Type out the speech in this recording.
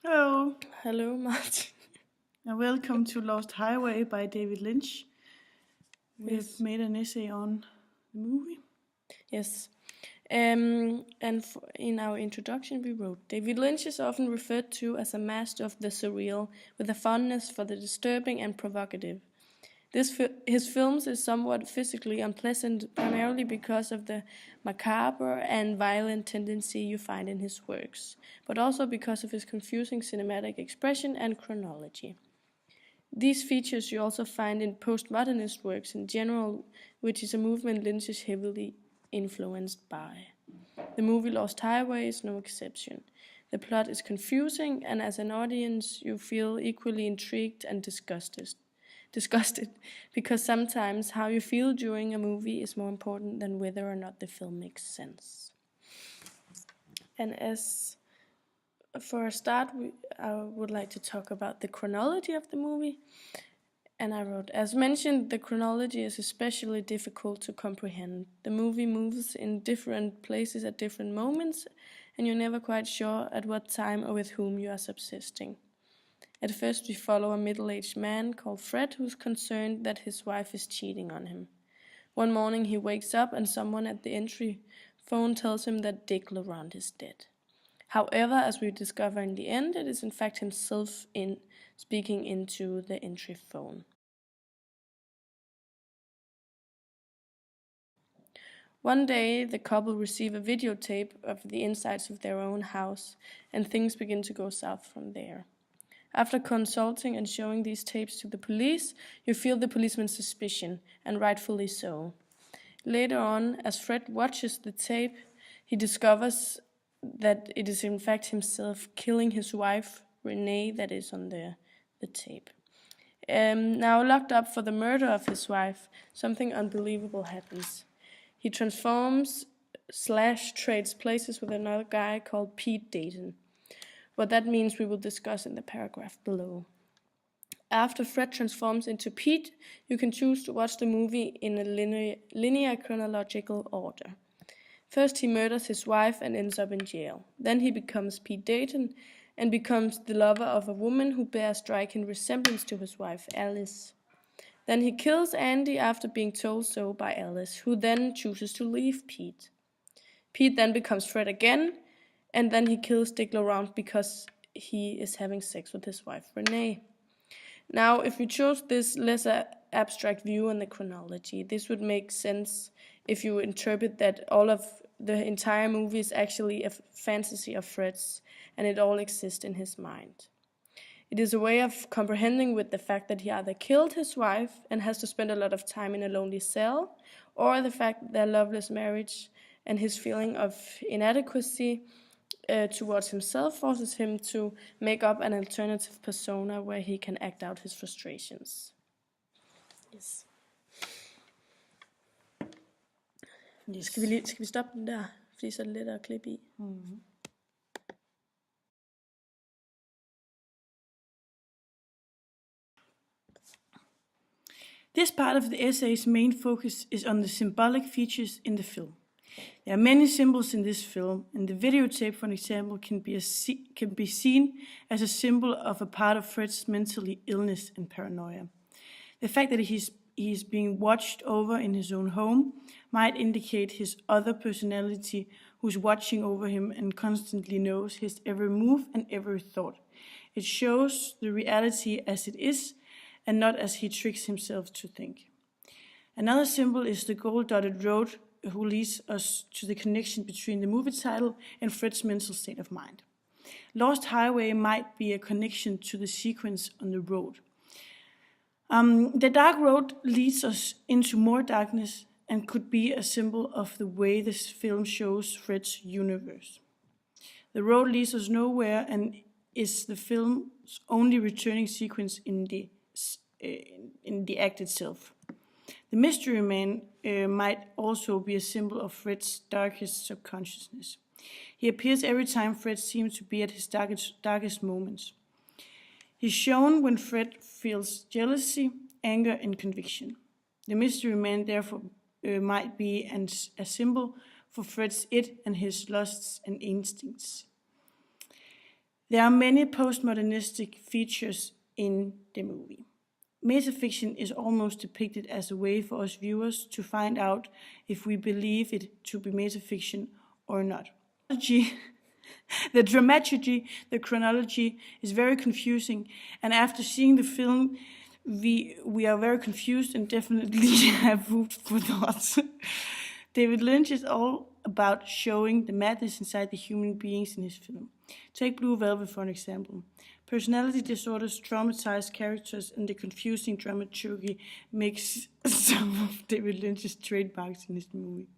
Hello, Hello, Martin. and welcome to Lost Highway by David Lynch. We've made an essay on the movie. Yes. In our introduction, we wrote David Lynch is often referred to as a master of the surreal, with a fondness for the disturbing and provocative. His films is somewhat physically unpleasant, primarily because of the macabre and violent tendency you find in his works, but also because of his confusing cinematic expression and chronology. These features you also find in postmodernist works in general, which is a movement Lynch is heavily influenced by. The movie Lost Highway is no exception. The plot is confusing, and as an audience, you feel equally intrigued and disgusted, because sometimes how you feel during a movie is more important than whether or not the film makes sense. And as for a start, I would like to talk about the chronology of the movie. And I wrote, as mentioned, the chronology is especially difficult to comprehend. The movie moves in different places at different moments, and you're never quite sure at what time or with whom you are subsisting. At first, we follow a middle aged man called Fred who's concerned that his wife is cheating on him. One morning, he wakes up and someone at the entry phone tells him that Dick Laurent is dead. However, as we discover in the end, it is in fact himself speaking into the entry phone. One day, the couple receive a videotape of the insides of their own house, and things begin to go south from there. After consulting and showing these tapes to the police, you feel the policeman's suspicion, and rightfully so. Later on, as Fred watches the tape, he discovers that it is in fact himself killing his wife, Renee, that is on the tape. Now locked up for the murder of his wife, something unbelievable happens. He transforms / trades places with another guy called Pete Dayton. What that means we will discuss in the paragraph below. After Fred transforms into Pete, you can choose to watch the movie in a linear chronological order. First, he murders his wife and ends up in jail. Then he becomes Pete Dayton and becomes the lover of a woman who bears striking resemblance to his wife, Alice. Then he kills Andy after being told so by Alice, who then chooses to leave Pete. Pete then becomes Fred again, and then he kills Dick Laurent because he is having sex with his wife, Renee. Now, if you chose this lesser abstract view on the chronology, this would make sense if you interpret that all of the entire movie is actually a fantasy of Fred's, and it all exists in his mind. It is a way of comprehending with the fact that he either killed his wife and has to spend a lot of time in a lonely cell, or the fact that their loveless marriage and his feeling of inadequacy towards himself forces him to make up an alternative persona where he can act out his frustrations. Yes. Yes. Skal vi stoppe den der, fordi så er det lettere at klippe i. This part of the essay's main focus is on the symbolic features in the film. There are many symbols in this film, and the videotape, for example, can be seen as a symbol of a part of Fred's mental illness and paranoia. The fact that he is being watched over in his own home might indicate his other personality who's watching over him and constantly knows his every move and every thought. It shows the reality as it is and not as he tricks himself to think. Another symbol is the gold-dotted road who leads us to the connection between the movie title and Fred's mental state of mind. Lost Highway might be a connection to the sequence on the road. The dark road leads us into more darkness and could be a symbol of the way this film shows Fred's universe. The road leads us nowhere and is the film's only returning sequence in the act itself. The mystery man might also be a symbol of Fred's darkest subconsciousness. He appears every time Fred seems to be at his darkest moments. He's shown when Fred feels jealousy, anger, and conviction. The mystery man, therefore, might be a symbol for Fred's id and his lusts and instincts. There are many postmodernistic features in the movie. Metafiction is almost depicted as a way for us viewers to find out if we believe it to be metafiction or not. The dramaturgy, the chronology is very confusing, and after seeing the film, we are very confused and definitely have food for thoughts. David Lynch is all about showing the madness inside the human beings in his film. Take Blue Velvet for an example. Personality disorders, traumatized characters, and the confusing dramaturgy makes some of David Lynch's trademarks in his movie.